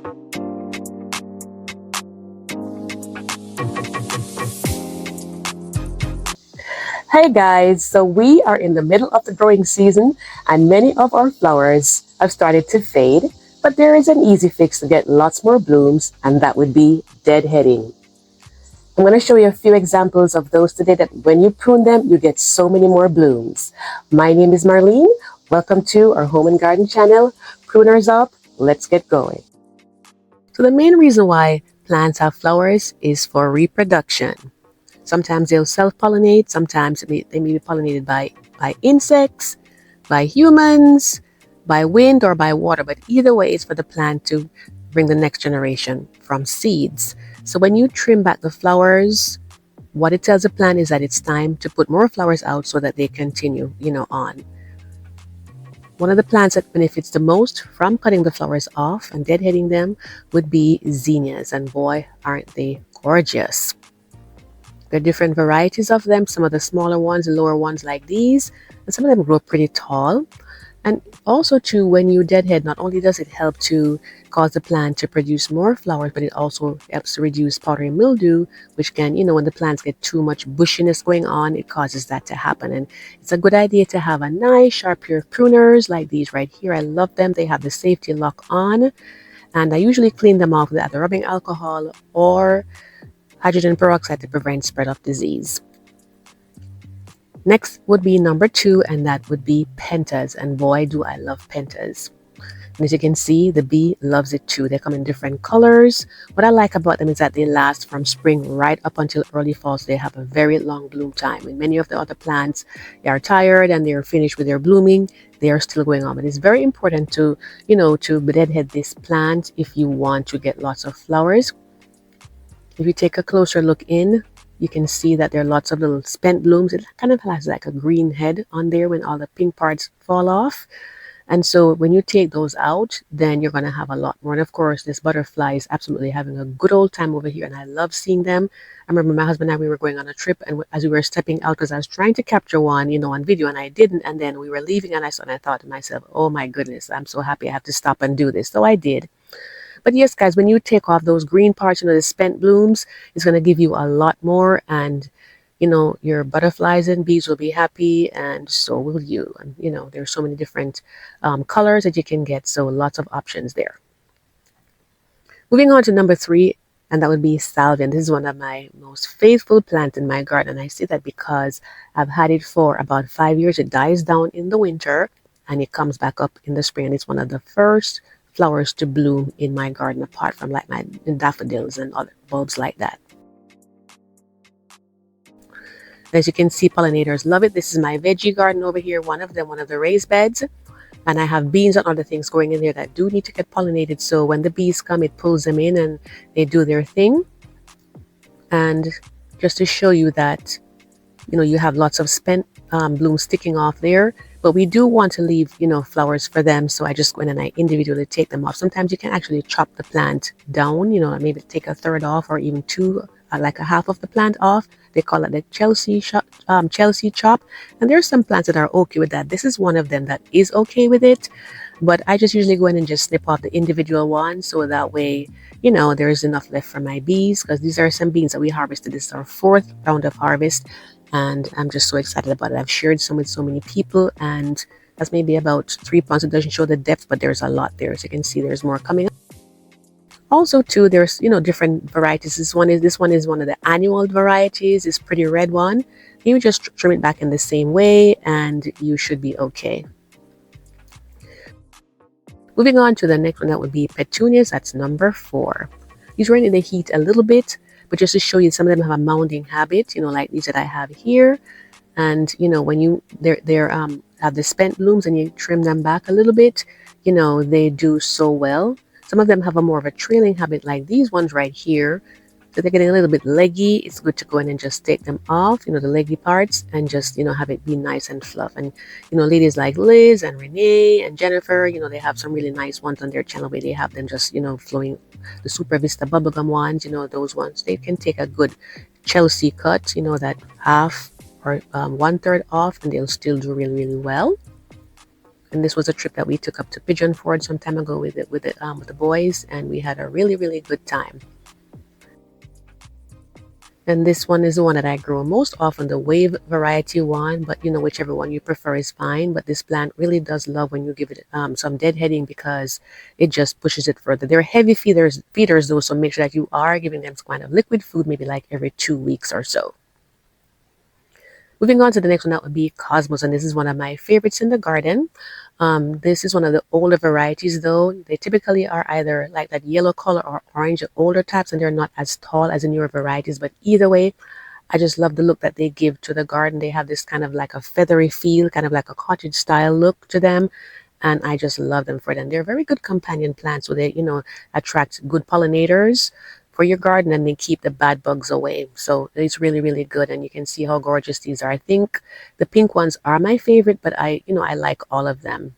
Hey guys, so we are in the middle of the growing season and many of our flowers have started to fade, but there is an easy fix to get lots more blooms, and that would be deadheading. I'm going to show you a few examples of those today that when you prune them, you get so many more blooms. My name is Marlene. Welcome to our home and garden channel. Pruners up, let's get going. So the main reason why plants have flowers is for reproduction. Sometimes they'll self-pollinate, sometimes they may be pollinated by insects, by humans, by wind, or by water. But either way, it's for the plant to bring the next generation from seeds. So when you trim back the flowers, what it tells the plant is that it's time to put more flowers out so that they continue, on. One of the plants that benefits the most from cutting the flowers off and deadheading them would be zinnias. And boy, aren't they gorgeous. There are different varieties of them, some of the smaller ones, the lower ones like these, and some of them grow pretty tall. And also too, when you deadhead, not only does it help to cause the plant to produce more flowers, but it also helps to reduce powdery mildew, which can, when the plants get too much bushiness going on, it causes that to happen. And it's a good idea to have a nice sharp pair of pruners like these right here. I love them. They have the safety lock on, and I usually clean them off with either rubbing alcohol or hydrogen peroxide to prevent spread of disease. Next would be number 2, and that would be pentas. And boy, do I love pentas. And as you can see, the bee loves it too. They come in different colors. What I like about them is that they last from spring right up until early fall. So they have a very long bloom time. And many of the other plants, they are tired and they're finished with their blooming. They are still going on. But it's very important to, to deadhead this plant if you want to get lots of flowers. If you take a closer look in, you can see that there are lots of little spent blooms. It kind of has like a green head on there when all the pink parts fall off. And so when you take those out, then you're going to have a lot more. And of course, this butterfly is absolutely having a good old time over here. And I love seeing them. I remember my husband and I, we were going on a trip. And as we were stepping out, because I was trying to capture one, on video, and I didn't. And then we were leaving and I thought to myself, oh my goodness, I'm so happy I have to stop and do this. So I did. But yes, guys, when you take off those green parts, the spent blooms, it's going to give you a lot more. And, your butterflies and bees will be happy, and so will you. And, there's so many different colors that you can get. So lots of options there. Moving on to number 3, and that would be Salvia. And this is one of my most faithful plants in my garden. And I say that because I've had it for about 5 years. It dies down in the winter and it comes back up in the spring. And it's one of the first flowers to bloom in my garden, apart from like my daffodils and other bulbs like that. As you can see, pollinators love it. This is my veggie garden over here, one of the raised beds, and I have beans and other things growing in there that do need to get pollinated. So when the bees come, it pulls them in and they do their thing. And just to show you that, you have lots of spent blooms sticking off there. But we do want to leave, flowers for them. So I just go in and I individually take them off. Sometimes you can actually chop the plant down, maybe take a third off or even 2, like a half of the plant off. They call it the Chelsea chop. And there are some plants that are okay with that. This is one of them that is okay with it. But I just usually go in and just snip off the individual ones. So that way, there's enough left for my bees. Because these are some beans that we harvested. This is our 4th round of harvest. And I'm just so excited about it. I've shared some with so many people, and that's maybe about 3 pounds. It doesn't show the depth, but there's a lot there. As you can see, there's more coming up. Also, too, there's different varieties. This one is one of the annual varieties. This pretty red one. You just trim it back in the same way, and you should be okay. Moving on to the next one, that would be Petunias. That's number 4. These run in the heat a little bit. But just to show you, some of them have a mounding habit, like these that I have here. And, when they're have the spent blooms and you trim them back a little bit, they do so well. Some of them have a more of a trailing habit like these ones right here. So they're getting a little bit leggy. It's good to go in and just take them off, the leggy parts, and just, have it be nice and fluff. And, ladies like Liz and Renee and Jennifer, they have some really nice ones on their channel where they have them just, flowing. The Super Vista bubblegum ones, those ones, they can take a good Chelsea cut, that half or 1/3 off, and they'll still do really, really well. And this was a trip that we took up to Pigeon Forge some time ago with the boys, and we had a really, really good time. And this one is the one that I grow most often, the wave variety one, but whichever one you prefer is fine. But this plant really does love when you give it some deadheading, because it just pushes it further. They're heavy feeders though, so make sure that you are giving them some kind of liquid food, maybe like every 2 weeks or so. Moving on to the next one, that would be Cosmos, and this is one of my favorites in the garden. This is one of the older varieties though. They typically are either like that yellow color or orange, older types, and they're not as tall as the newer varieties. But either way, I just love the look that they give to the garden. They have this kind of like a feathery feel, kind of like a cottage style look to them. And I just love them for them. They're very good companion plants, so they, attract good pollinators for your garden, and they keep the bad bugs away. So it's really, really good. And you can see how gorgeous these are. I think the pink ones are my favorite, but I like all of them.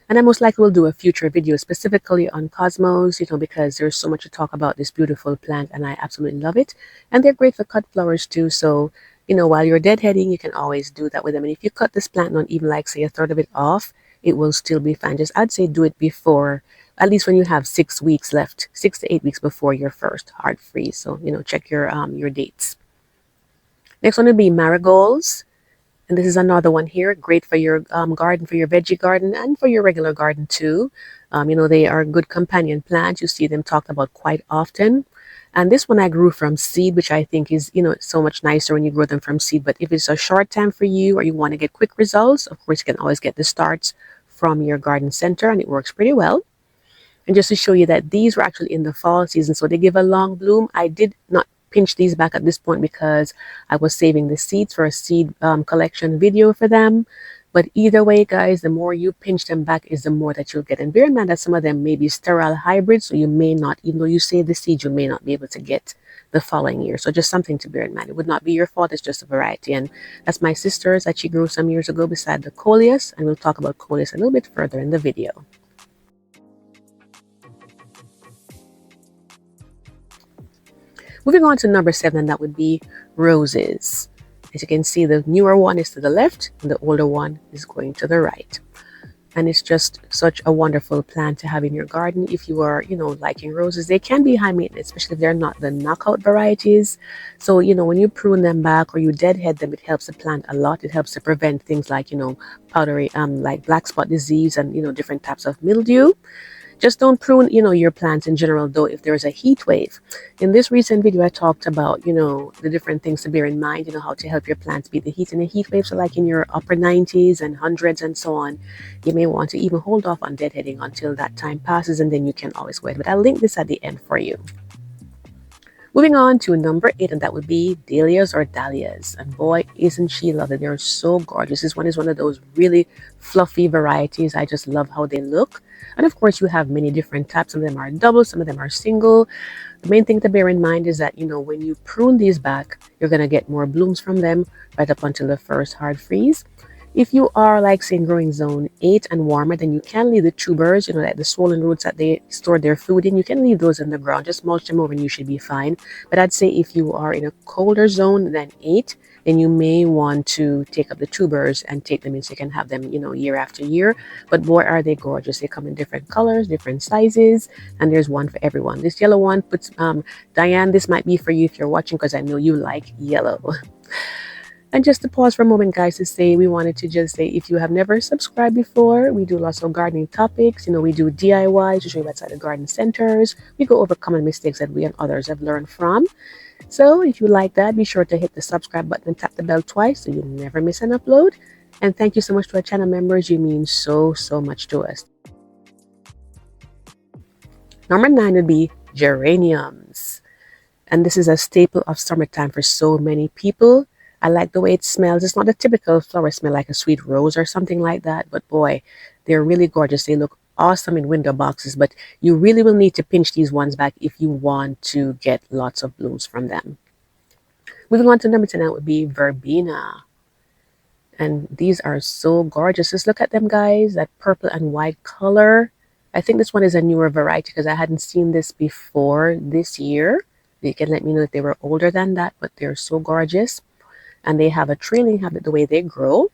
And I most likely will do a future video specifically on Cosmos, because there's so much to talk about this beautiful plant, and I absolutely love it. And they're great for cut flowers too. So, while you're deadheading, you can always do that with them. And if you cut this plant on even like say a third of it off, it will still be fine. Just I'd say do it before, at least when you have 6 weeks left, 6 to 8 weeks before your first hard freeze. So, check your dates. Next one would be marigolds. And this is another one here, great for your garden, for your veggie garden, and for your regular garden too. They are good companion plants. You see them talked about quite often. And this one I grew from seed, which I think is, so much nicer when you grow them from seed. But if it's a short time for you, or you want to get quick results, of course, you can always get the starts from your garden center, and it works pretty well. And just to show you that these were actually in the fall season, so they give a long bloom. I did not pinch these back at this point because I was saving the seeds for a seed collection video for them. But either way, guys, the more you pinch them back is the more that you'll get. And bear in mind that some of them may be sterile hybrids, so you may not, even though you save the seeds, you may not be able to get the following year. So just something to bear in mind. It would not be your fault, it's just a variety. And that's my sister's that she grew some years ago beside the Coleus, and we'll talk about Coleus a little bit further in the video. Moving on to number 7, and that would be roses. As you can see, the newer one is to the left, and the older one is going to the right. And it's just such a wonderful plant to have in your garden if you are, liking roses. They can be high maintenance, especially if they're not the knockout varieties. So, when you prune them back or you deadhead them, it helps the plant a lot. It helps to prevent things like, powdery, like black spot disease and, different types of mildew. Just don't prune, your plants in general, though, if there's a heat wave. In this recent video, I talked about, the different things to bear in mind, how to help your plants beat the heat in a heat wave. So like in your upper 90s and hundreds and so on, you may want to even hold off on deadheading until that time passes, and then you can always go ahead. But I'll link this at the end for you. Moving on to number 8, and that would be Dahlias or Dahlias. And boy, isn't she lovely. They're so gorgeous. This one is one of those really fluffy varieties. I just love how they look. And of course, you have many different types. Some of them are double, some of them are single. The main thing to bear in mind is that, when you prune these back, you're going to get more blooms from them right up until the first hard freeze. If you are like say in growing zone 8 and warmer, then you can leave the tubers, like the swollen roots that they store their food in, you can leave those in the ground, just mulch them over and you should be fine. But I'd say if you are in a colder zone than 8, then you may want to take up the tubers and take them in so you can have them, year after year. But boy, are they gorgeous. They come in different colors, different sizes, and there's one for everyone. This yellow one puts, Diane, this might be for you if you're watching, because I know you like yellow. And just to pause for a moment, guys, to say, we wanted to just say, if you have never subscribed before, we do lots of gardening topics. We do DIY to show you outside the garden centers. We go over common mistakes that we and others have learned from. So if you like that, be sure to hit the subscribe button and tap the bell twice so you never miss an upload. And thank you so much to our channel members. You mean so, so much to us. Number 9 would be geraniums. And this is a staple of summertime for so many people. I like the way it smells. It's not a typical flower smell like a sweet rose or something like that. But boy, they're really gorgeous. They look awesome in window boxes. But you really will need to pinch these ones back if you want to get lots of blooms from them. Moving on to number 10, that would be Verbena. And these are so gorgeous. Just look at them, guys. That purple and white color. I think this one is a newer variety because I hadn't seen this before this year. You can let me know if they were older than that, but they're so gorgeous. And they have a trailing habit the way they grow.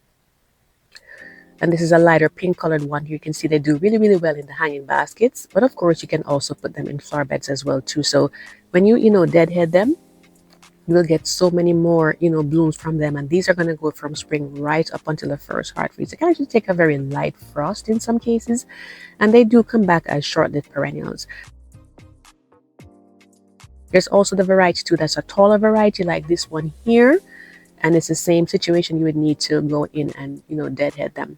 And this is a lighter pink colored one. You can see they do really, really well in the hanging baskets. But of course, you can also put them in flower beds as well too. So when you deadhead them, you will get so many more, blooms from them. And these are going to go from spring right up until the first hard freeze. They can actually take a very light frost in some cases. And they do come back as short-lived perennials. There's also the variety too that's a taller variety like this one here. And it's the same situation. You would need to go in and, deadhead them.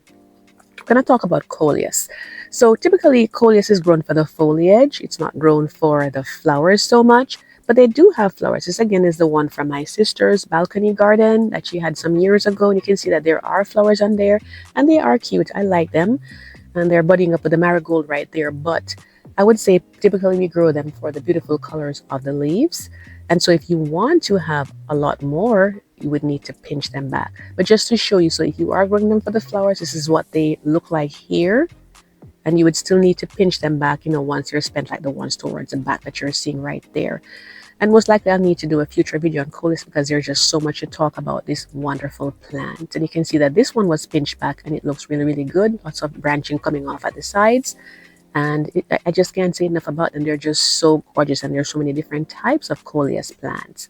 I'm going to talk about coleus. So typically coleus is grown for the foliage. It's not grown for the flowers so much, but they do have flowers. This again is the one from my sister's balcony garden that she had some years ago. And you can see that there are flowers on there and they are cute. I like them. And they're budding up with the marigold right there. But I would say typically we grow them for the beautiful colors of the leaves. And so if you want to have a lot more, you would need to pinch them back. But just to show you, so if you are growing them for the flowers, this is what they look like here. And you would still need to pinch them back, once you're spent like the ones towards the back that you're seeing right there. And most likely I'll need to do a future video on coleus because there's just so much to talk about this wonderful plant. And you can see that this one was pinched back and it looks really, really good. Lots of branching coming off at the sides. And I just can't say enough about them. They're just so gorgeous, and there's so many different types of coleus plants.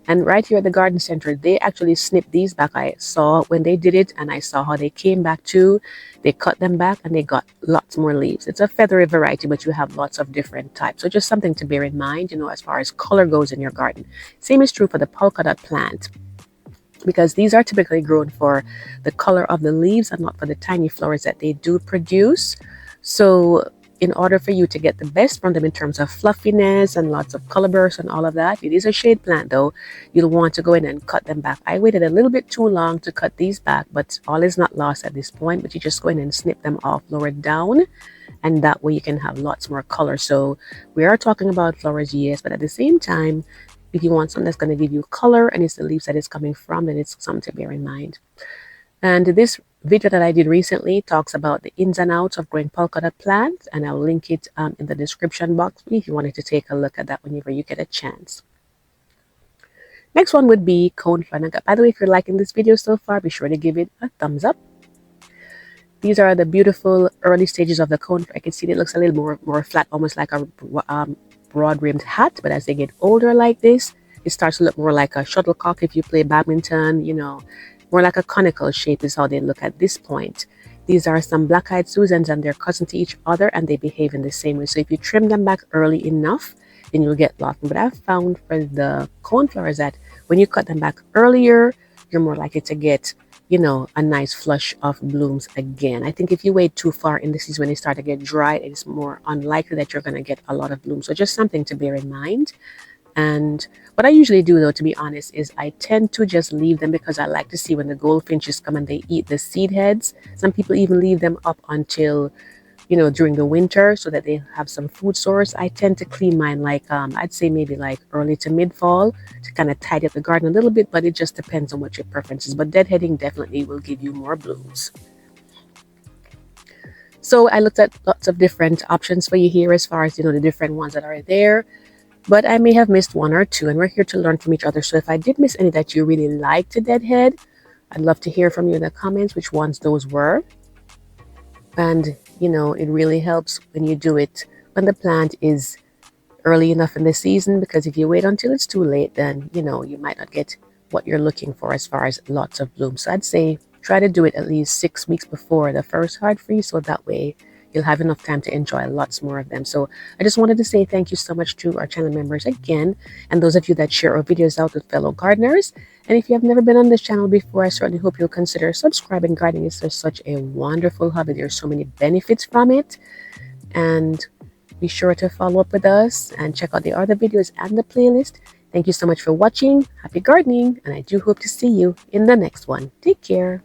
And right here at the garden center, they actually snipped these back. I saw when they did it, and I saw how they came back too. They cut them back and they got lots more leaves. It's a feathery variety, but you have lots of different types. So just something to bear in mind, as far as color goes in your garden. Same is true for the polka dot plant, because these are typically grown for the color of the leaves and not for the tiny flowers that they do produce. So in order for you to get the best from them in terms of fluffiness and lots of color bursts and all of that, it is a shade plant though, you'll want to go in and cut them back. I waited a little bit too long to cut these back, but all is not lost at this point. But you just go in and snip them off lower down, and that way you can have lots more color. So we are talking about flowers, yes, but at the same time, if you want something that's going to give you color and it's the leaves that it's coming from, then it's something to bear in mind. And this video that I did recently talks about the ins and outs of growing polka dot plants, and I'll link it in the description box if you wanted to take a look at that whenever you get a chance. Next one would be coneflowers. By the way, if you're liking this video so far, be sure to give it a thumbs up. These are the beautiful early stages of the coneflower. I can see it looks a little more flat, almost like a broad-rimmed hat. But as they get older like this, it starts to look more like a shuttlecock if you play badminton, more like a conical shape is how they look at this point. These are some black-eyed Susans, and they're cousin to each other, and they behave in the same way. So if you trim them back early enough, then you'll get lots. But I've found for the coneflowers that when you cut them back earlier, you're more likely to get, a nice flush of blooms again. I think if you wait too far in the season when they start to get dry, it's more unlikely that you're going to get a lot of blooms. So just something to bear in mind. And what I usually do, though, to be honest, is I tend to just leave them because I like to see when the goldfinches come and they eat the seed heads. Some people even leave them up until, during the winter so that they have some food source. I tend to clean mine like, I'd say maybe like early to mid-fall to kind of tidy up the garden a little bit, but it just depends on what your preference is. But deadheading definitely will give you more blooms. So I looked at lots of different options for you here as far as, the different ones that are there. But I may have missed one or two, and we're here to learn from each other. So if I did miss any that you really like to deadhead, I'd love to hear from you in the comments which ones those were. And, it really helps when you do it when the plant is early enough in the season, because if you wait until it's too late, then, you might not get what you're looking for as far as lots of blooms. So I'd say try to do it at least 6 weeks before the first hard freeze, so that way you'll have enough time to enjoy lots more of them. So I just wanted to say thank you so much to our channel members again, and those of you that share our videos out with fellow gardeners. And if you have never been on this channel before, I certainly hope you'll consider subscribing. Gardening is just such a wonderful hobby. There's so many benefits from it. And be sure to follow up with us and check out the other videos and the playlist. Thank you so much for watching. Happy gardening, and I do hope to see you in the next one. Take care.